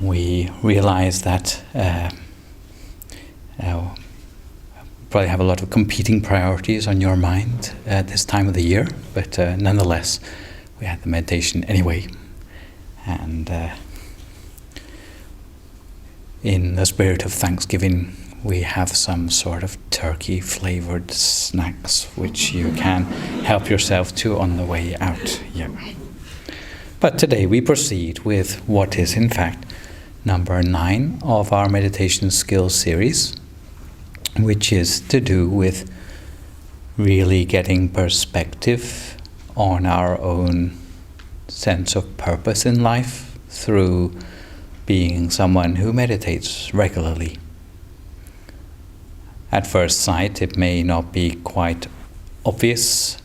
we realize that probably have a lot of competing priorities on your mind at this time of the year, but nonetheless, we had the meditation anyway. And in the spirit of Thanksgiving, we have some sort of turkey-flavored snacks which you can help yourself to on the way out. Yeah. But today we proceed with what is in fact number 9 of our meditation skills series, which is to do with really getting perspective on our own sense of purpose in life through being someone who meditates regularly. At first sight, it may not be quite obvious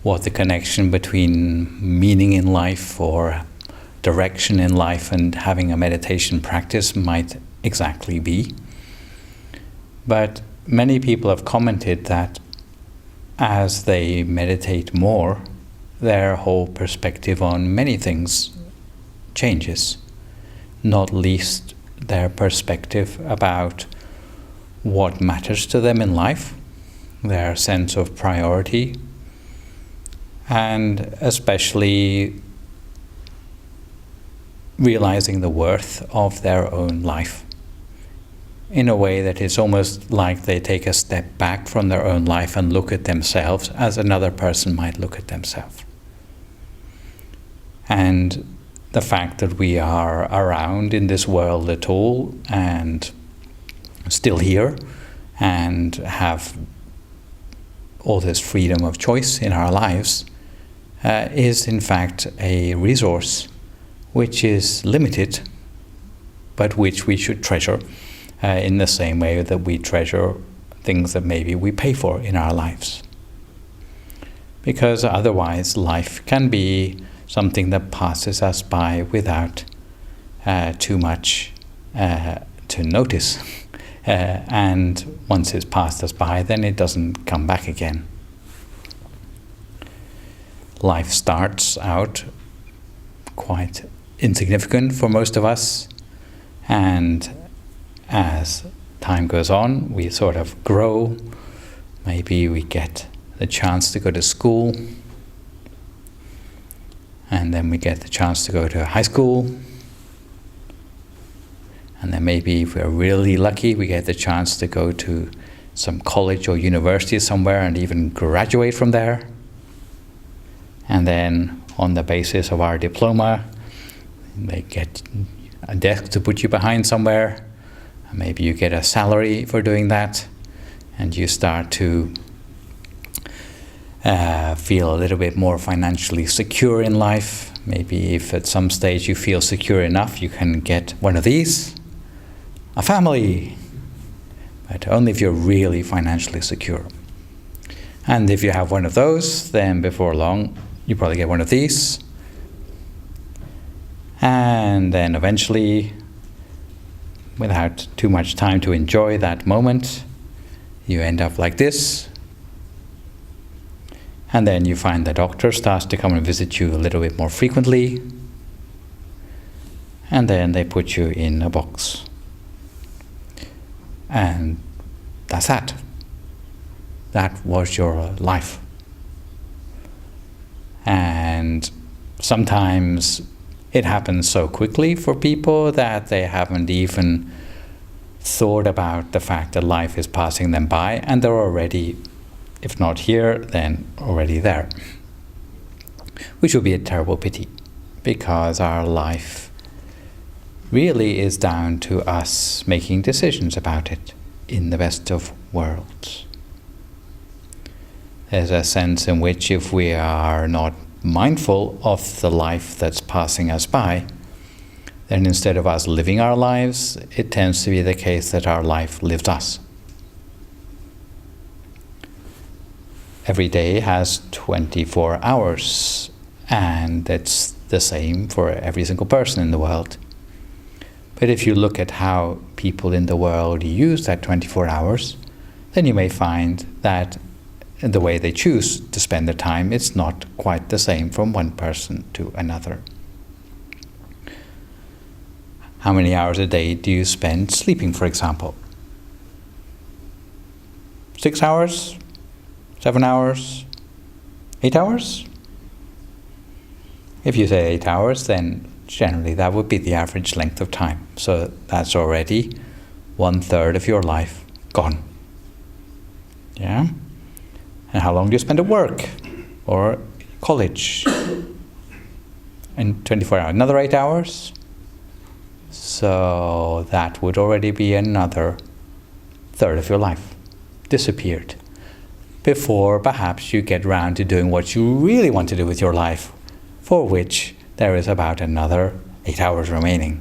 what the connection between meaning in life or direction in life and having a meditation practice might exactly be. But many people have commented that as they meditate more, their whole perspective on many things changes, not least their perspective about what matters to them in life, their sense of priority, and especially realizing the worth of their own life in a way that it's almost like they take a step back from their own life and look at themselves as another person might look at themselves. And the fact that we are around in this world at all and still here and have all this freedom of choice in our lives is in fact a resource which is limited, but which we should treasure in the same way that we treasure things that maybe we pay for in our lives. Because otherwise life can be something that passes us by without too much to notice. And once it's passed us by, then it doesn't come back again. Life starts out quite insignificant for most of us, and as time goes on, we sort of grow. Maybe we get the chance to go to school, and then we get the chance to go to high school, and then maybe if we're really lucky, we get the chance to go to some college or university somewhere and even graduate from there. And then on the basis of our diploma, they get a desk to put you behind somewhere. Maybe you get a salary for doing that, and you start to feel a little bit more financially secure in life. Maybe if at some stage you feel secure enough, you can get one of these, a family, but only if you're really financially secure. And if you have one of those, then before long, you probably get one of these. And then eventually, without too much time to enjoy that moment, you end up like this. And then you find the doctor starts to come and visit you a little bit more frequently. And then they put you in a box. And that's that. That was your life. And sometimes it happens so quickly for people that they haven't even thought about the fact that life is passing them by, and they're already, if not here, then already there. Which would be a terrible pity, because our life really is down to us making decisions about it in the best of worlds. There's a sense in which if we are not mindful of the life that's passing us by, then instead of us living our lives, it tends to be the case that our life lives us. Every day has 24 hours, and it's the same for every single person in the world. But if you look at how people in the world use that 24 hours, then you may find that the way they choose to spend their time, it's not quite the same from one person to another. how many hours a day do you spend sleeping, for example? 6 hours? 7 hours? 8 hours? If you say 8 hours, then generally that would be the average length of time. So that's already 1/3 of your life gone. Yeah? And how long do you spend at work or college? In 24 hours. Another 8 hours? So that would already be another third of your life disappeared before perhaps you get round to doing what you really want to do with your life, for which there is about another 8 hours remaining.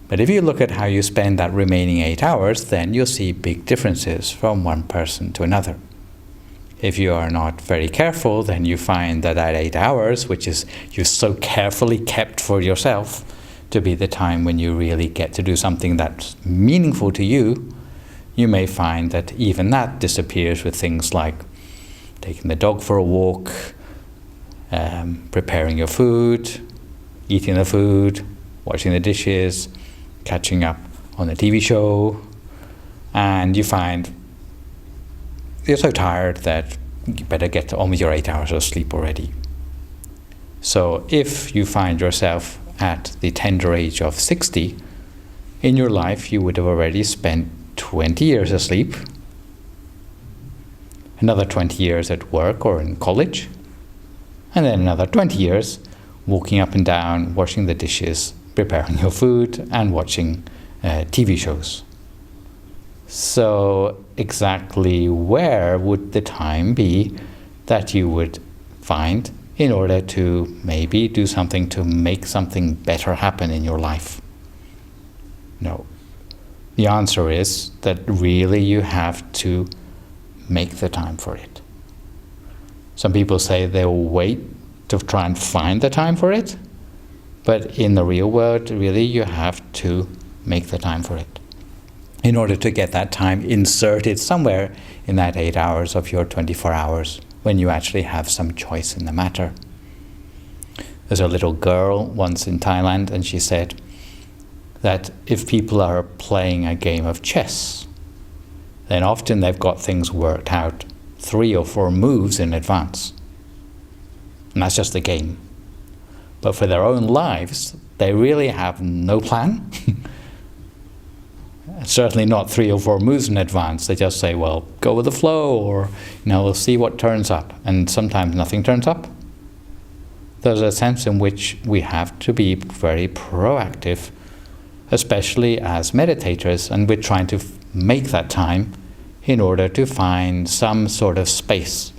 But if you look at how you spend that remaining 8 hours, then you'll see big differences from one person to another. If you are not very careful, then you find that 8 hours, which is you so carefully kept for yourself to be the time when you really get to do something that's meaningful to you, you may find that even that disappears with things like taking the dog for a walk, preparing your food, eating the food, washing the dishes, catching up on a TV show, and you find you're so tired that you better get on with your 8 hours of sleep already. So if you find yourself at the tender age of 60, in your life you would have already spent 20 years asleep, another 20 years at work or in college, and then another 20 years walking up and down, washing the dishes, preparing your food, and watching TV shows. So exactly where would the time be that you would find in order to maybe do something to make something better happen in your life? No. The answer is that really you have to make the time for it. Some people say they'll wait to try and find the time for it, but in the real world, really you have to make the time for it in order to get that time inserted somewhere in that 8 hours of your 24 hours when you actually have some choice in the matter. There's a little girl once in Thailand, and she said that if people are playing a game of chess, then often they've got things worked out 3 or 4 moves in advance. And that's just the game. But for their own lives, they really have no plan. Certainly not 3 or 4 moves in advance. They just say, well, go with the flow, or we'll see what turns up. And sometimes nothing turns up. There's a sense in which we have to be very proactive, especially as meditators, and we're trying to make that time in order to find some sort of space.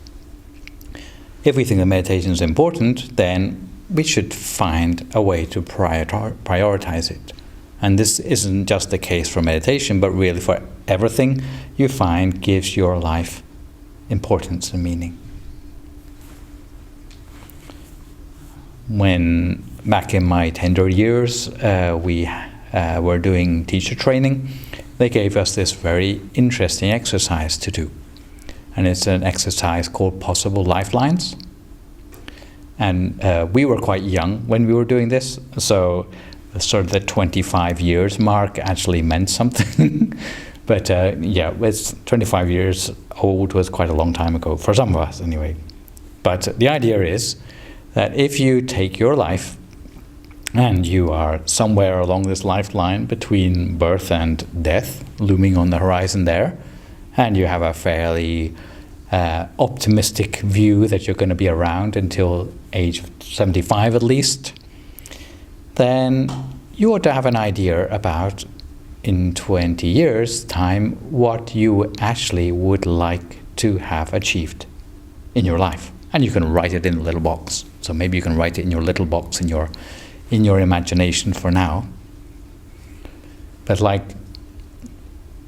If we think that meditation is important, then we should find a way to prioritize it. And this isn't just the case for meditation, but really for everything you find gives your life importance and meaning. When back in my tender years, we were doing teacher training, they gave us this very interesting exercise to do. And it's an exercise called Possible Lifelines. And we were quite young when we were doing this, so sort of the 25 years mark actually meant something. But it's 25 years old was quite a long time ago, for some of us anyway. But the idea is that if you take your life and you are somewhere along this lifeline between birth and death, looming on the horizon there, and you have a fairly optimistic view that you're going to be around until age 75 at least, then you ought to have an idea about, in 20 years' time, what you actually would like to have achieved in your life. And you can write it in a little box. So maybe you can write it in your little box in your imagination for now. But like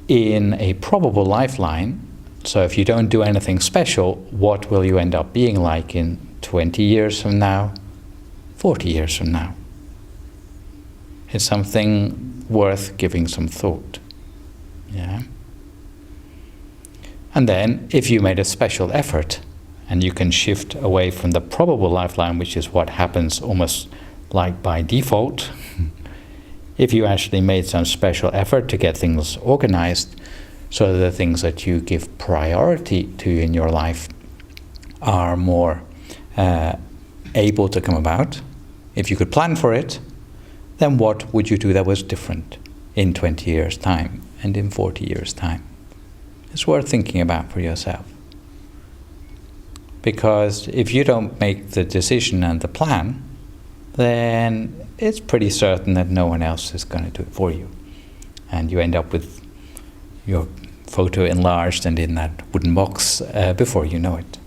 in a probable lifeline, so if you don't do anything special, what will you end up being like in 20 years from now, 40 years from now? It's something worth giving some thought. Yeah. And then if you made a special effort and you can shift away from the probable lifeline, which is what happens almost like by default, If you actually made some special effort to get things organized, so the things that you give priority to in your life are more able to come about, if you could plan for it, then what would you do that was different in 20 years' time and in 40 years' time? It's worth thinking about for yourself. Because if you don't make the decision and the plan, then it's pretty certain that no one else is going to do it for you. And you end up with your photo enlarged and in that wooden box before you know it.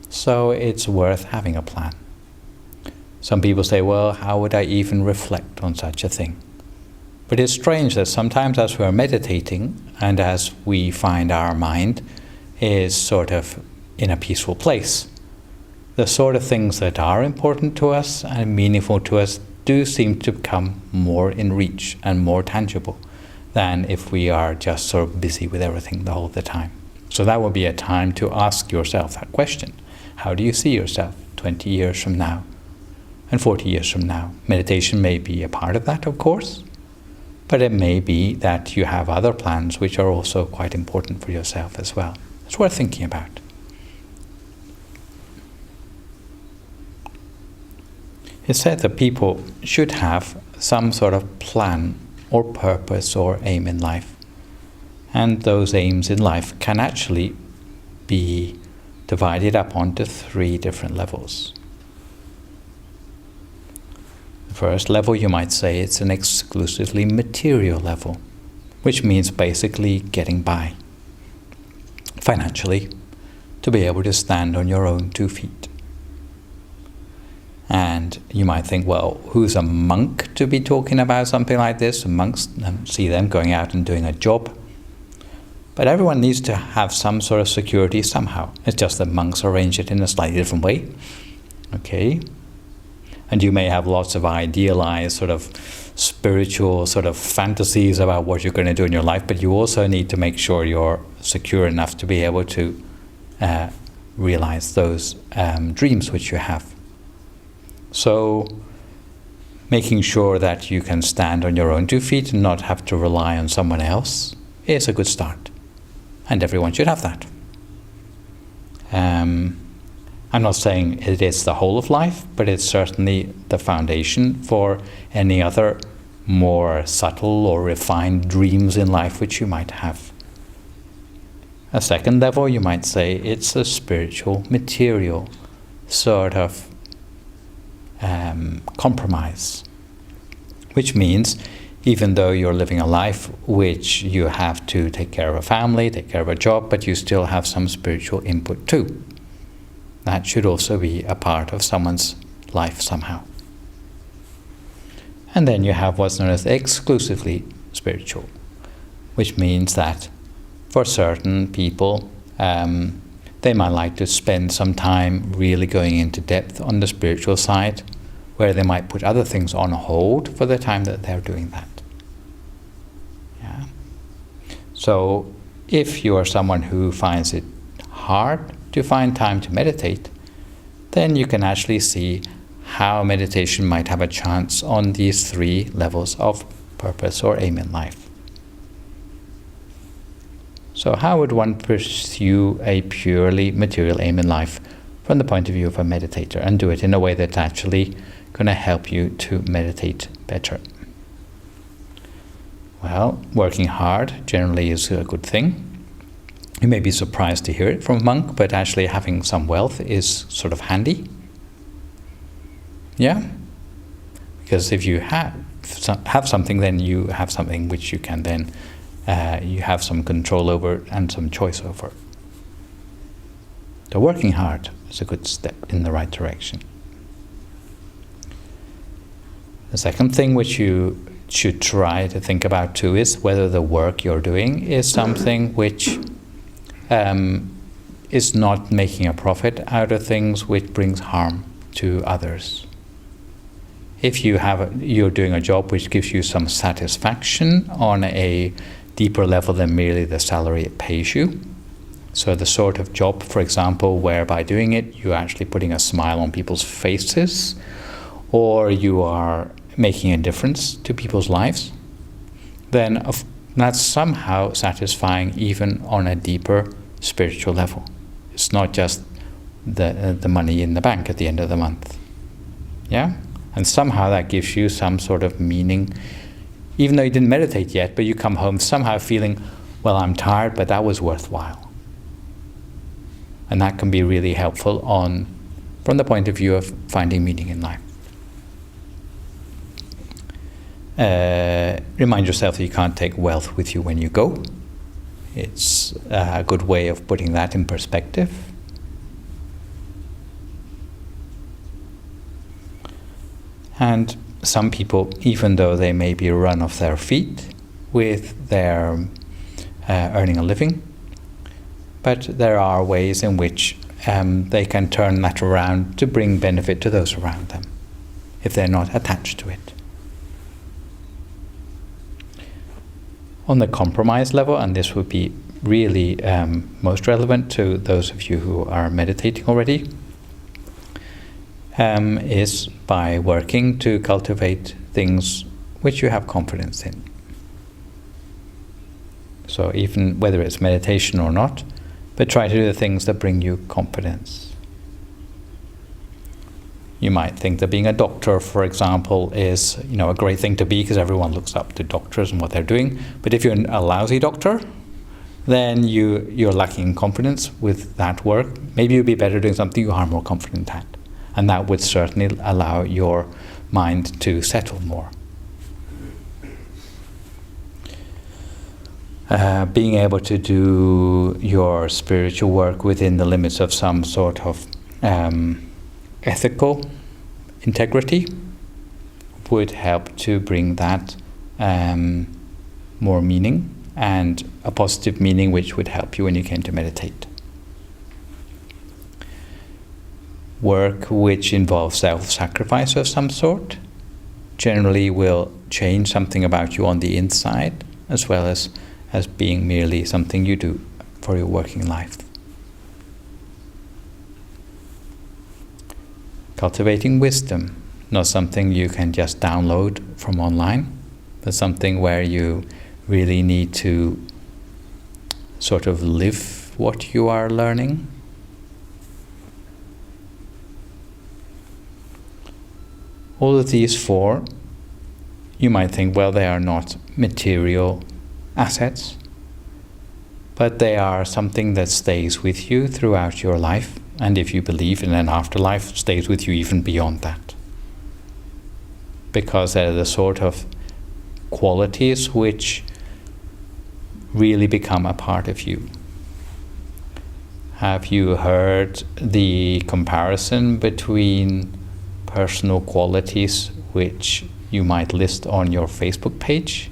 So it's worth having a plan. Some people say, well, how would I even reflect on such a thing? But it's strange that sometimes as we're meditating and as we find our mind is sort of in a peaceful place, the sort of things that are important to us and meaningful to us do seem to become more in reach and more tangible than if we are just sort of busy with everything the whole of the time. So that would be a time to ask yourself that question. How do you see yourself 20 years from now and 40 years from now? Meditation may be a part of that, of course, but it may be that you have other plans which are also quite important for yourself as well. It's worth thinking about. It's said that people should have some sort of plan or purpose or aim in life. And those aims in life can actually be divided up onto 3 different levels. The first level, you might say, it's an exclusively material level, which means basically getting by financially, to be able to stand on your own 2 feet. And you might think, well, who's a monk to be talking about something like this? Monks, see them going out and doing a job. But everyone needs to have some sort of security somehow. It's just that monks arrange it in a slightly different way. Okay? And you may have lots of idealized sort of spiritual sort of fantasies about what you're going to do in your life, but you also need to make sure you're secure enough to be able to realize those dreams which you have. So, making sure that you can stand on your own 2 feet and not have to rely on someone else is a good start. And everyone should have that. I'm not saying it is the whole of life, but it's certainly the foundation for any other more subtle or refined dreams in life which you might have. A second level, you might say, it's a spiritual, material sort of compromise, which means even though you're living a life which you have to take care of a family, take care of a job, but you still have some spiritual input too. That should also be a part of someone's life somehow. And then you have what's known as exclusively spiritual, which means that for certain people, they might like to spend some time really going into depth on the spiritual side, where they might put other things on hold for the time that they're doing that. Yeah. So if you are someone who finds it hard to find time to meditate, then you can actually see how meditation might have a chance on these 3 levels of purpose or aim in life. So how would one pursue a purely material aim in life from the point of view of a meditator and do it in a way that's actually going to help you to meditate better? Well, working hard generally is a good thing. You may be surprised to hear it from a monk, but actually having some wealth is sort of handy. Yeah? Because if you have something, then you have something which you can then you have some control over and some choice over. So working hard is a good step in the right direction. The second thing which you should try to think about too is whether the work you're doing is something which is not making a profit out of things which brings harm to others. If you're doing a job which gives you some satisfaction on a deeper level than merely the salary it pays you, so the sort of job, for example, where by doing it you're actually putting a smile on people's faces, or you are making a difference to people's lives, then that's somehow satisfying even on a deeper spiritual level. It's not just the money in the bank at the end of the month. Yeah? And somehow that gives you some sort of meaning, even though you didn't meditate yet, but you come home somehow feeling, well, I'm tired, but that was worthwhile. And that can be really helpful from the point of view of finding meaning in life. Remind yourself that you can't take wealth with you when you go. It's a good way of putting that in perspective. And some people, even though they may be run off their feet with their earning a living, but there are ways in which they can turn that around to bring benefit to those around them, if they're not attached to it. On the compromise level, and this would be really most relevant to those of you who are meditating already, is by working to cultivate things which you have confidence in. So even whether it's meditation or not, but try to do the things that bring you confidence. You might think that being a doctor, for example, is a great thing to be because everyone looks up to doctors and what they're doing. But if you're a lousy doctor, then you're lacking confidence with that work. Maybe you'd be better doing something you are more confident at. And that would certainly allow your mind to settle more. Being able to do your spiritual work within the limits of some sort of ethical integrity would help to bring that more meaning, and a positive meaning which would help you when you came to meditate. Work which involves self-sacrifice of some sort generally will change something about you on the inside, as well as being merely something you do for your working life. Cultivating wisdom, not something you can just download from online, but something where you really need to sort of live what you are learning. All of these four, you might think, well, they are not material assets, but they are something that stays with you throughout your life, and if you believe in an afterlife, stays with you even beyond that. Because they're the sort of qualities which really become a part of you. Have you heard the comparison between personal qualities which you might list on your Facebook page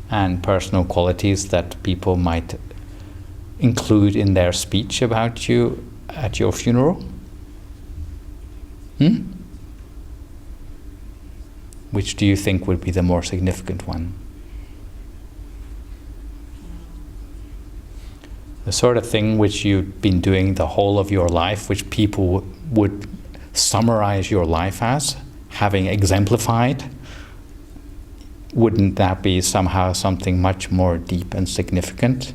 and personal qualities that people might include in their speech about you at your funeral? Which do you think would be the more significant one? The sort of thing which you've been doing the whole of your life, which people would summarize your life as having exemplified, wouldn't that be somehow something much more deep and significant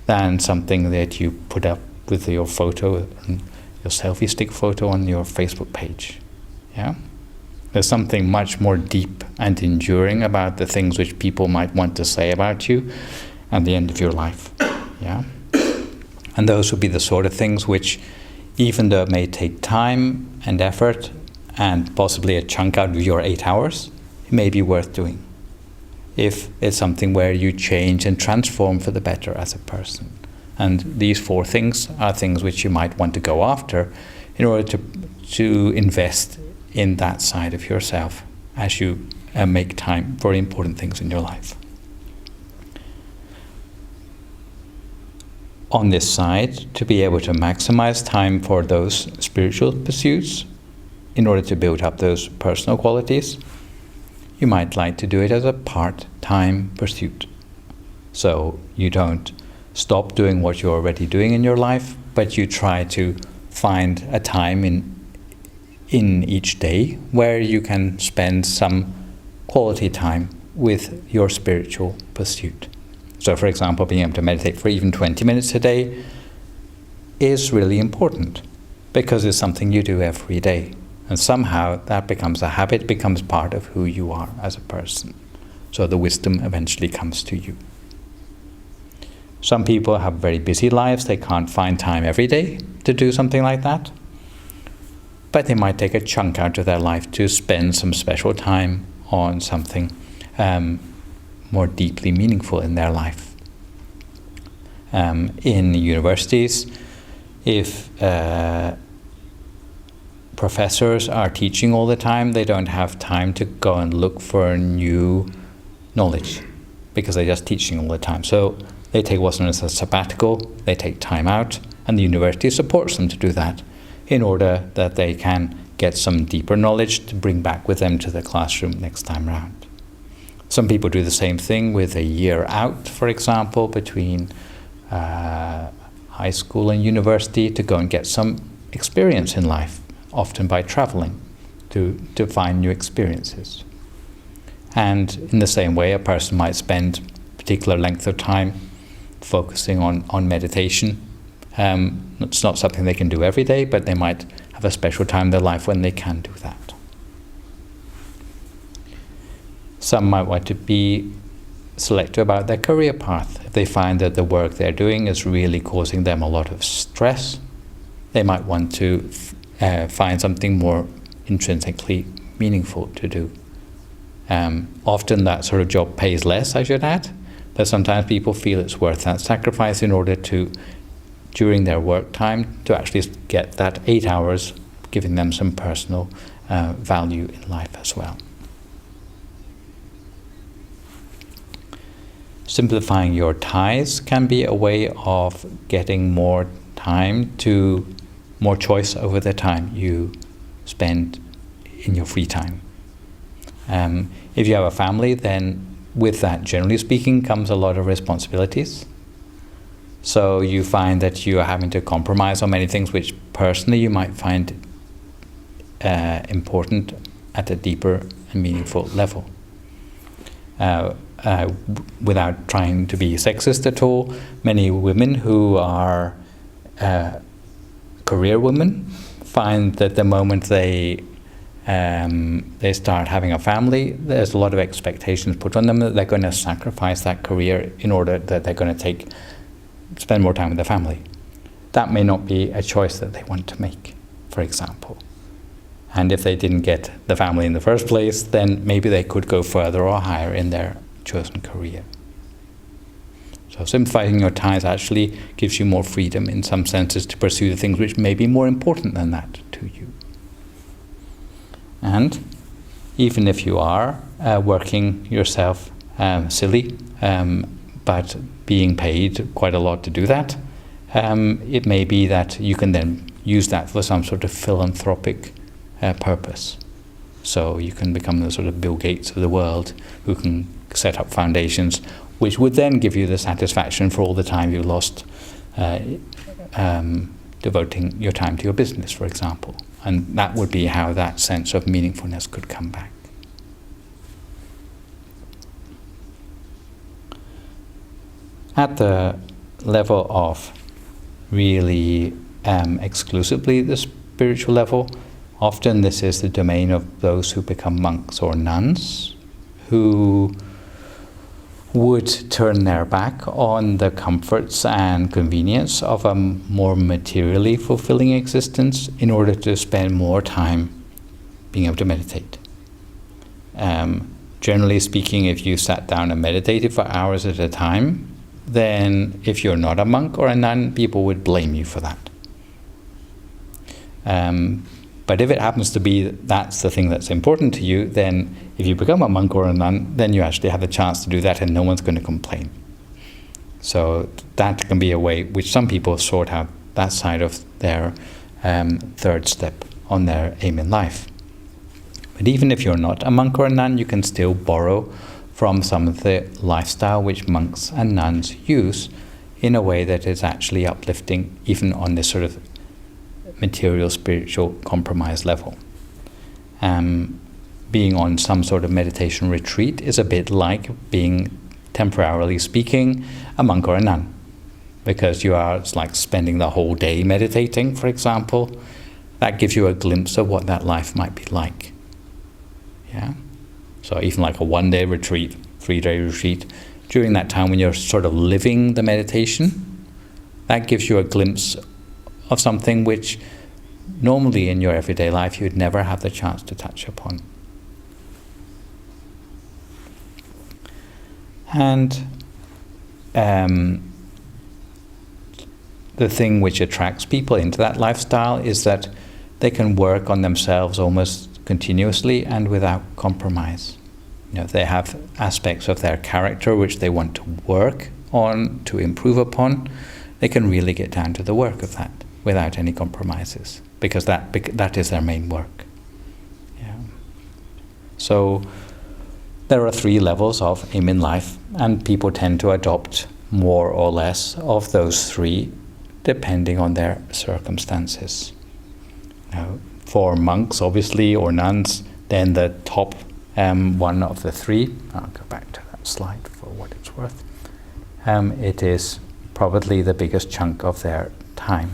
than something that you put up with your photo, your selfie stick photo on your Facebook page? Yeah? There's something much more deep and enduring about the things which people might want to say about you at the end of your life. Yeah? And those would be the sort of things which, even though it may take time and effort and possibly a chunk out of your 8 hours, it may be worth doing if it's something where you change and transform for the better as a person. And these four things are things which you might want to go after in order to invest in that side of yourself as you make time for important things in your life. On this side, to be able to maximize time for those spiritual pursuits in order to build up those personal qualities, you might like to do it as a part-time pursuit. So you don't stop doing what you're already doing in your life, but you try to find a time in each day where you can spend some quality time with your spiritual pursuit. So, for example, being able to meditate for even 20 minutes a day is really important because it's something you do every day. And somehow that becomes a habit, becomes part of who you are as a person. So the wisdom eventually comes to you. Some people have very busy lives. They can't find time every day to do something like that. But they might take a chunk out of their life to spend some special time on something more deeply meaningful in their life. In universities, if professors are teaching all the time, they don't have time to go and look for new knowledge because they're just teaching all the time. So they take what's known as a sabbatical, they take time out, and the university supports them to do that in order that they can get some deeper knowledge to bring back with them to the classroom next time round. Some people do the same thing with a year out, for example, between high school and university to go and get some experience in life, often by traveling to find new experiences. And in the same way, a person might spend a particular length of time focusing on meditation. It's not something they can do every day, but they might have a special time in their life when they can do that. Some might want to be selective about their career path. If they find that the work they're doing is really causing them a lot of stress, they might want to find something more intrinsically meaningful to do. Often that sort of job pays less, I should add, but sometimes people feel it's worth that sacrifice in order to, during their work time, to actually get that 8 hours, giving them some personal value in life as well. Simplifying your ties can be a way of getting more time to more choice over the time you spend in your free time. If you have a family, then with that, generally speaking, comes a lot of responsibilities. So you find that you are having to compromise on many things which personally you might find important at a deeper and meaningful level. Without trying to be sexist at all, many women who are career women find that the moment they start having a family, there's a lot of expectations put on them that they're going to sacrifice that career in order that they're going to spend more time with their family. That may not be a choice that they want to make, for example. And if they didn't get the family in the first place, then maybe they could go further or higher in their chosen career. So simplifying your ties actually gives you more freedom in some senses to pursue the things which may be more important than that to you. And even if you are working yourself silly, but being paid quite a lot to do that, it may be that you can then use that for some sort of philanthropic purpose. So you can become the sort of Bill Gates of the world who can set up foundations which would then give you the satisfaction for all the time you lost devoting your time to your business, for example. And that would be how that sense of meaningfulness could come back. At the level of really exclusively the spiritual level, often this is the domain of those who become monks or nuns, who would turn their back on the comforts and convenience of a more materially fulfilling existence in order to spend more time being able to meditate. Generally speaking, if you sat down and meditated for hours at a time, then if you're not a monk or a nun, people would blame you for that. But if it happens to be that's the thing that's important to you, then if you become a monk or a nun, then you actually have the chance to do that and no one's going to complain. So that can be a way which some people sort out that side of their third step on their aim in life. But even if you're not a monk or a nun, you can still borrow from some of the lifestyle which monks and nuns use in a way that is actually uplifting, even on this sort of material, spiritual compromise level. being on some sort of meditation retreat is a bit like being, temporarily speaking, a monk or a nun. Because it's like spending the whole day meditating, for example. That gives you a glimpse of what that life might be like. Yeah? So even like a 1-day retreat, 3-day retreat, during that time when you're sort of living the meditation, that gives you a glimpse of something which normally in your everyday life you would never have the chance to touch upon. And the thing which attracts people into that lifestyle is that they can work on themselves almost continuously and without compromise. If they have aspects of their character which they want to work on, to improve upon, they can really get down to the work of that without any compromises, because that is their main work. Yeah. So there are 3 levels of aim in life, and people tend to adopt more or less of those 3 depending on their circumstances. Now, for monks, obviously, or nuns, then the top one of the 3, I'll go back to that slide for what it's worth, it is probably the biggest chunk of their time.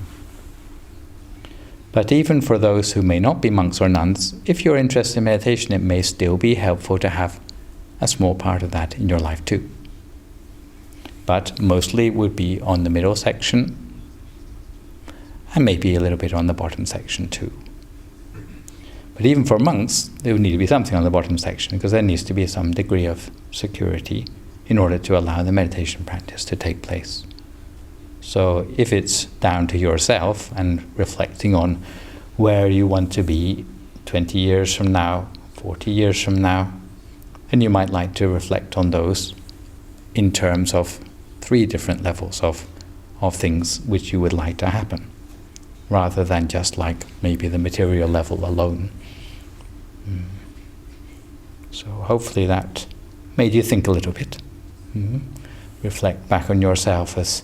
But even for those who may not be monks or nuns, if you're interested in meditation, it may still be helpful to have a small part of that in your life too. But mostly it would be on the middle section, and maybe a little bit on the bottom section too. But even for monks, there would need to be something on the bottom section, because there needs to be some degree of security in order to allow the meditation practice to take place. So if it's down to yourself and reflecting on where you want to be 20 years from now, 40 years from now, then you might like to reflect on those in terms of 3 different levels of things which you would like to happen, rather than just like maybe the material level alone. So hopefully that made you think a little bit. Reflect back on yourself as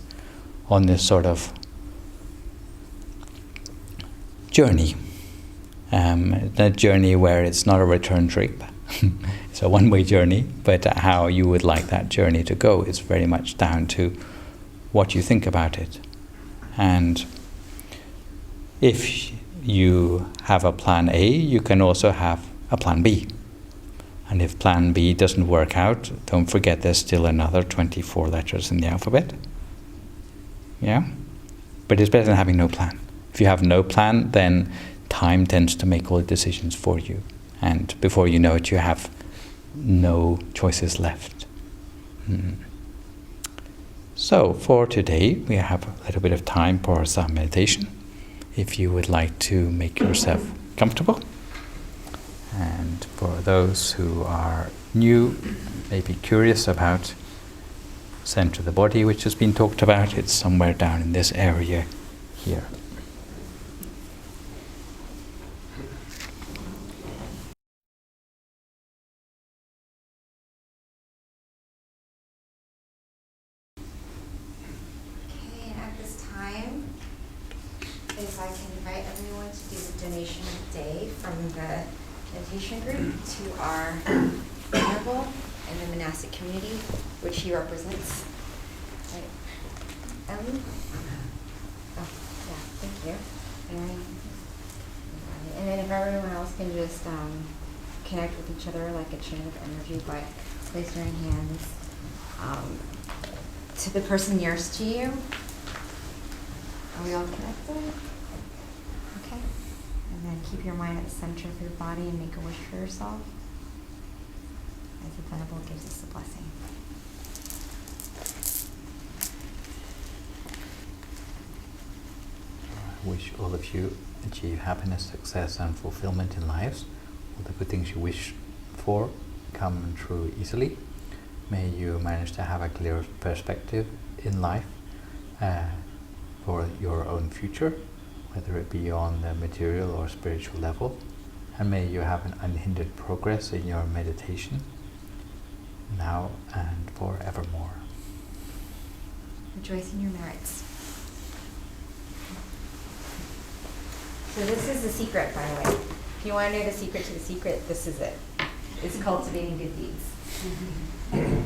on this sort of journey. That journey where it's not a return trip. It's a one-way journey, but how you would like that journey to go is very much down to what you think about it. And if you have a plan A, you can also have a plan B. And if plan B doesn't work out, don't forget there's still another 24 letters in the alphabet. Yeah? But it's better than having no plan. If you have no plan, then time tends to make all the decisions for you. And before you know it, you have no choices left. So for today, we have a little bit of time for some meditation. If you would like to make yourself comfortable. And for those who are new, maybe curious about center of the body, which has been talked about, it's somewhere down in this area here. Okay, at this time, if I can invite everyone to do the donation of the day from the meditation group to our Venerable in the monastic community, which he represents. Right. Ellie? Oh, yeah, thank you. And then if everyone else can just connect with each other like a chain of energy by placing your hands to the person nearest to you. Are we all connected? Okay. And then keep your mind at the center of your body and make a wish for yourself as the Venerable gives us the blessing. I wish all of you achieve happiness, success and fulfillment in lives. All the good things you wish for come true easily. May you manage to have a clear perspective in life for your own future, whether it be on the material or spiritual level. And may you have an unhindered progress in your meditation, now and forevermore. Rejoice in your merits. So this is the secret, by the way. If you want to know the secret to the secret, this is it. It's cultivating good deeds.